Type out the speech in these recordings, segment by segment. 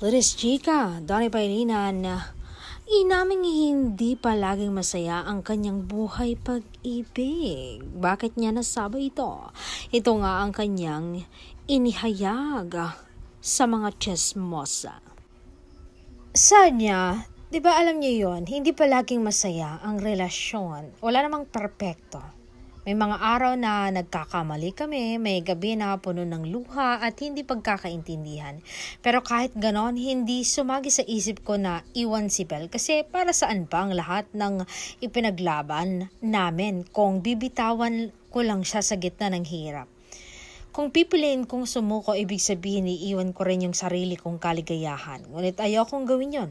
Liris Chica, Donnie Pailinan, inaming hindi palaging masaya ang kanyang buhay pag-ibig. Bakit niya nasabi ito? Ito nga ang kanyang inihayag sa mga chismosa. Sabi niya, di ba alam niyo yon, hindi palaging masaya ang relasyon. Wala namang perpekto. May mga araw na nagkakamali kami, may gabi na puno ng luha at hindi pagkakaintindihan. Pero kahit ganon, hindi sumagi sa isip ko na iwan si Bel kasi para saan pa ang lahat ng ipinaglaban namin kung bibitawan ko lang siya sa gitna ng hirap. Kung pipiliin kong sumuko, ibig sabihin iiwan ko rin yung sarili kong kaligayahan. Ngunit ayokong gawin yon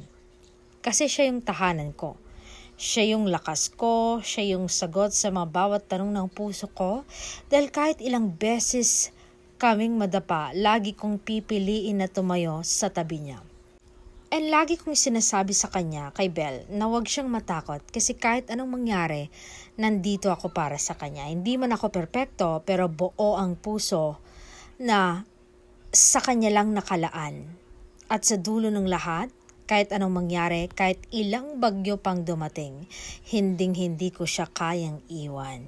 kasi siya yung tahanan ko. Siya yung lakas ko, siya yung sagot sa mga bawat tanong ng puso ko. Dahil kahit ilang beses kaming madapa, lagi kong pipiliin na tumayo sa tabi niya. And lagi kong sinasabi sa kanya, kay Bel, na huwag siyang matakot kasi kahit anong mangyari, nandito ako para sa kanya. Hindi man ako perpekto, pero buo ang puso na sa kanya lang nakalaan. At sa dulo ng lahat, kahit anong mangyari, kahit ilang bagyo pang dumating, hinding-hindi ko siya kayang iwan.